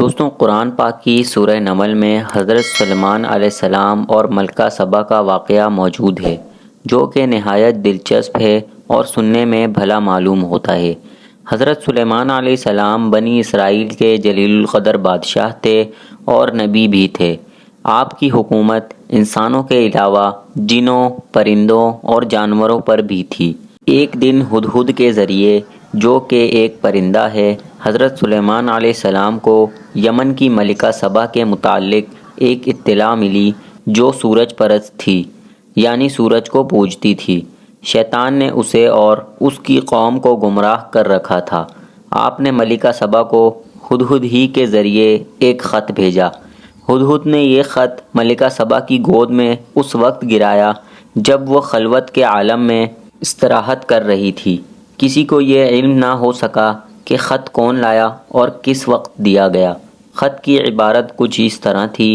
دوستوں، قرآن پاک کی سورہ نمل میں حضرت سلیمان علیہ السلام اور ملکہ سبا کا واقعہ موجود ہے، جو کہ نہایت دلچسپ ہے اور سننے میں بھلا معلوم ہوتا ہے۔ حضرت سلیمان علیہ السلام بنی اسرائیل کے جلیل القدر بادشاہ تھے اور نبی بھی تھے۔ آپ کی حکومت انسانوں کے علاوہ جنوں، پرندوں اور جانوروں پر بھی تھی۔ ایک دن ہدہد کے ذریعے، جو کہ ایک پرندہ ہے، حضرت سلیمان علیہ السلام کو یمن کی ملکہ سبا کے متعلق ایک اطلاع ملی، جو سورج پرست تھی، یعنی سورج کو پوجتی تھی۔ شیطان نے اسے اور اس کی قوم کو گمراہ کر رکھا تھا۔ آپ نے ملکہ سبا کو ہدہد ہی کے ذریعے ایک خط بھیجا۔ ہدہد نے یہ خط ملکہ سبا کی گود میں اس وقت گرایا جب وہ خلوت کے عالم میں استراحت کر رہی تھی۔ کسی کو یہ علم نہ ہو سکا کہ خط کون لایا اور کس وقت دیا گیا۔ خط کی عبارت کچھ اس طرح تھی: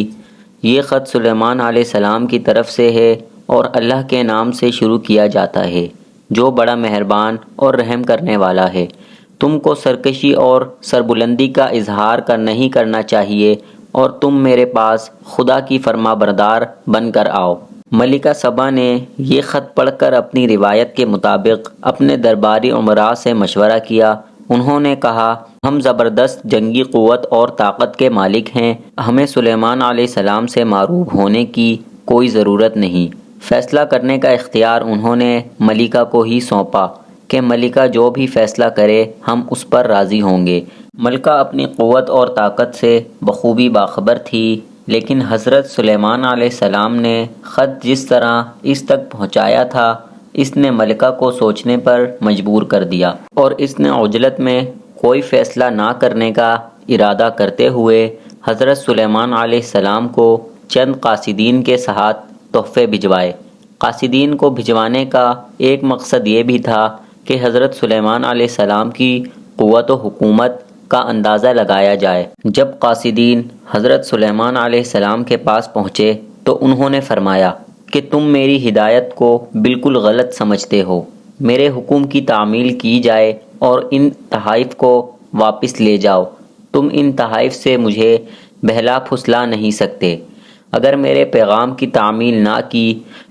یہ خط سلیمان علیہ السلام کی طرف سے ہے اور اللہ کے نام سے شروع کیا جاتا ہے، جو بڑا مہربان اور رحم کرنے والا ہے۔ تم کو سرکشی اور سربلندی کا اظہار نہیں کرنا چاہیے اور تم میرے پاس خدا کی فرما بردار بن کر آؤ۔ ملکہ سبا نے یہ خط پڑھ کر اپنی روایت کے مطابق اپنے درباری امراء سے مشورہ کیا۔ انہوں نے کہا، ہم زبردست جنگی قوت اور طاقت کے مالک ہیں، ہمیں سلیمان علیہ السلام سے معروف ہونے کی کوئی ضرورت نہیں۔ فیصلہ کرنے کا اختیار انہوں نے ملکہ کو ہی سونپا کہ ملکہ جو بھی فیصلہ کرے ہم اس پر راضی ہوں گے۔ ملکہ اپنی قوت اور طاقت سے بخوبی باخبر تھی، لیکن حضرت سلیمان علیہ السلام نے خط جس طرح اس تک پہنچایا تھا، اس نے ملکہ کو سوچنے پر مجبور کر دیا، اور اس نے عجلت میں کوئی فیصلہ نہ کرنے کا ارادہ کرتے ہوئے حضرت سلیمان علیہ السلام کو چند قاصدین کے ساتھ تحفے بھجوائے۔ قاصدین کو بھجوانے کا ایک مقصد یہ بھی تھا کہ حضرت سلیمان علیہ السلام کی قوت و حکومت کا اندازہ لگایا جائے۔ جب قاصدین حضرت سلیمان علیہ السلام کے پاس پہنچے تو انہوں نے فرمایا کہ تم میری ہدایت کو بالکل غلط سمجھتے ہو۔ میرے حکم کی تعمیل کی جائے اور ان تحائف کو واپس لے جاؤ۔ تم ان تحائف سے مجھے بہلا پھسلا نہیں سکتے۔ اگر میرے پیغام کی تعمیل نہ کی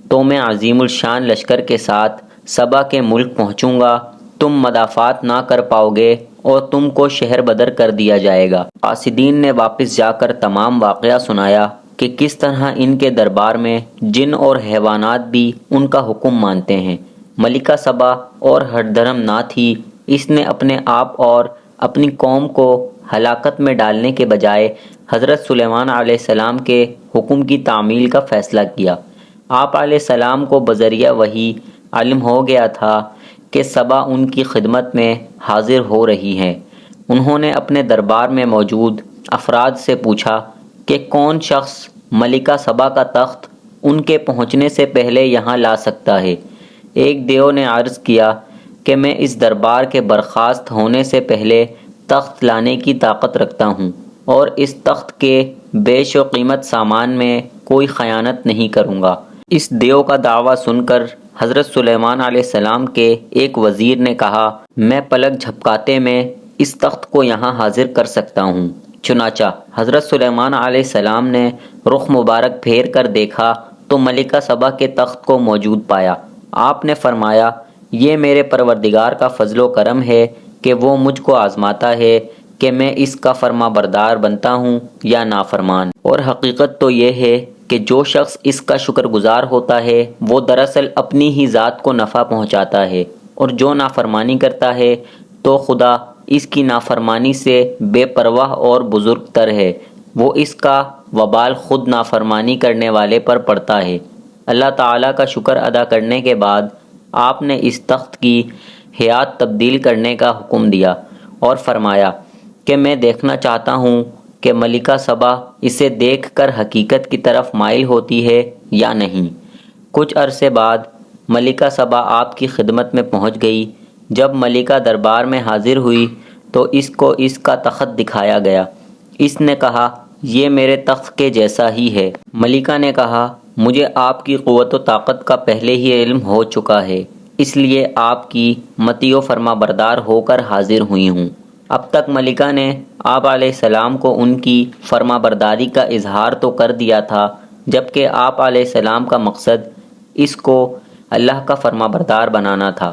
تو میں عظیم الشان لشکر کے ساتھ سبا کے ملک پہنچوں گا۔ تم مدافعت نہ کر پاؤ گے اور تم کو شہر بدر کر دیا جائے گا۔ قاصدین نے واپس جا کر تمام واقعہ سنایا کہ کس طرح ان کے دربار میں جن اور حیوانات بھی ان کا حکم مانتے ہیں۔ ملکہ سبا اور ہردرم نہ تھی۔ اس نے اپنے آپ اور اپنی قوم کو ہلاکت میں ڈالنے کے بجائے حضرت سلیمان علیہ السلام کے حکم کی تعمیل کا فیصلہ کیا۔ آپ علیہ السلام کو بذریعہ وحی علم ہو گیا تھا کہ سبا ان کی خدمت میں حاضر ہو رہی ہیں۔ انہوں نے اپنے دربار میں موجود افراد سے پوچھا کہ کون شخص ملکہ سبا کا تخت ان کے پہنچنے سے پہلے یہاں لا سکتا ہے۔ ایک دیو نے عرض کیا کہ میں اس دربار کے برخاست ہونے سے پہلے تخت لانے کی طاقت رکھتا ہوں اور اس تخت کے بیش و قیمت سامان میں کوئی خیانت نہیں کروں گا۔ اس دیو کا دعویٰ سن کر حضرت سلیمان علیہ السلام کے ایک وزیر نے کہا، میں پلک جھپکاتے میں اس تخت کو یہاں حاضر کر سکتا ہوں۔ چنانچہ حضرت سلیمان علیہ السلام نے رخ مبارک پھیر کر دیکھا تو ملکہ سبا کے تخت کو موجود پایا۔ آپ نے فرمایا، یہ میرے پروردگار کا فضل و کرم ہے کہ وہ مجھ کو آزماتا ہے کہ میں اس کا فرما بردار بنتا ہوں یا نافرمان۔ اور حقیقت تو یہ ہے کہ جو شخص اس کا شکر گزار ہوتا ہے وہ دراصل اپنی ہی ذات کو نفع پہنچاتا ہے، اور جو نافرمانی کرتا ہے تو خدا اس کی نافرمانی سے بے پرواہ اور بزرگ تر ہے۔ وہ اس کا وبال خود نافرمانی کرنے والے پر پڑتا ہے۔ اللہ تعالیٰ کا شکر ادا کرنے کے بعد آپ نے اس تخت کی حیات تبدیل کرنے کا حکم دیا اور فرمایا کہ میں دیکھنا چاہتا ہوں کہ ملکہ سبا اسے دیکھ کر حقیقت کی طرف مائل ہوتی ہے یا نہیں۔ کچھ عرصے بعد ملکہ سبا آپ کی خدمت میں پہنچ گئی۔ جب ملکہ دربار میں حاضر ہوئی تو اس کو اس کا تخت دکھایا گیا۔ اس نے کہا، یہ میرے تخت کے جیسا ہی ہے۔ ملکہ نے کہا، مجھے آپ کی قوت و طاقت کا پہلے ہی علم ہو چکا ہے، اس لیے آپ کی مطیع و فرما بردار ہو کر حاضر ہوئی ہوں۔ اب تک ملکہ نے آپ علیہ السلام کو ان کی فرما برداری کا اظہار تو کر دیا تھا، جبکہ آپ علیہ السلام کا مقصد اس کو اللہ کا فرما بردار بنانا تھا۔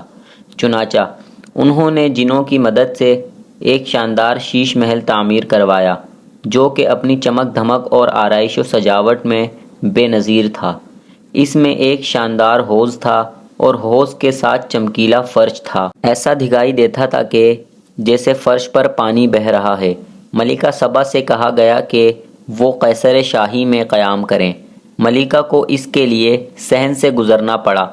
چنانچہ انہوں نے جنوں کی مدد سے ایک شاندار شیش محل تعمیر کروایا، جو کہ اپنی چمک دھمک اور آرائش و سجاوٹ میں بے نظیر تھا۔ اس میں ایک شاندار حوض تھا اور حوض کے ساتھ چمکیلا فرش تھا، ایسا دکھائی دیتا تھا کہ جیسے فرش پر پانی بہہ رہا ہے۔ ملکہ سبا سے کہا گیا کہ وہ قیصر شاہی میں قیام کریں۔ ملکہ کو اس کے لیے صحن سے گزرنا پڑا۔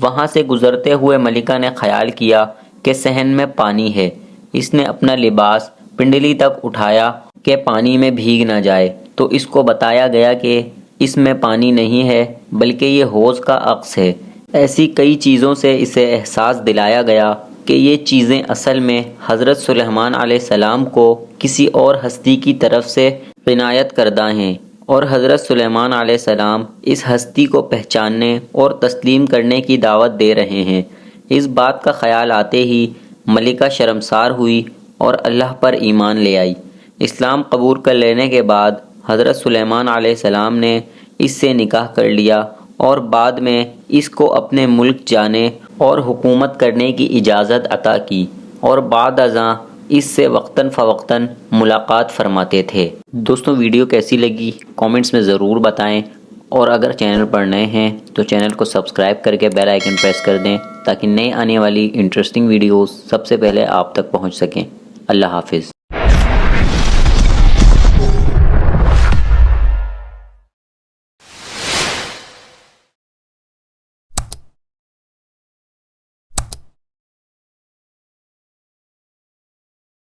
وہاں سے گزرتے ہوئے ملکہ نے خیال کیا کہ صحن میں پانی ہے۔ اس نے اپنا لباس پنڈلی تک اٹھایا کہ پانی میں بھیگ نہ جائے، تو اس کو بتایا گیا کہ اس میں پانی نہیں ہے بلکہ یہ حوض کا عکس ہے۔ ایسی کئی چیزوں سے اسے احساس دلایا گیا کہ یہ چیزیں اصل میں حضرت سلیمان علیہ السلام کو کسی اور ہستی کی طرف سے عنایت کردہ ہیں، اور حضرت سلیمان علیہ السلام اس ہستی کو پہچاننے اور تسلیم کرنے کی دعوت دے رہے ہیں۔ اس بات کا خیال آتے ہی ملکہ شرمسار ہوئی اور اللہ پر ایمان لے آئی۔ اسلام قبول کر لینے کے بعد حضرت سلیمان علیہ السلام نے اس سے نکاح کر لیا اور بعد میں اس کو اپنے ملک جانے اور حکومت کرنے کی اجازت عطا کی، اور بعد ازاں اس سے وقتاً فوقتاً ملاقات فرماتے تھے۔ دوستوں، ویڈیو کیسی لگی کامنٹس میں ضرور بتائیں، اور اگر چینل پر نئے ہیں تو چینل کو سبسکرائب کر کے بیل آئیکن پریس کر دیں تاکہ نئے آنے والی انٹرسٹنگ ویڈیوز سب سے پہلے آپ تک پہنچ سکیں۔ اللہ حافظ۔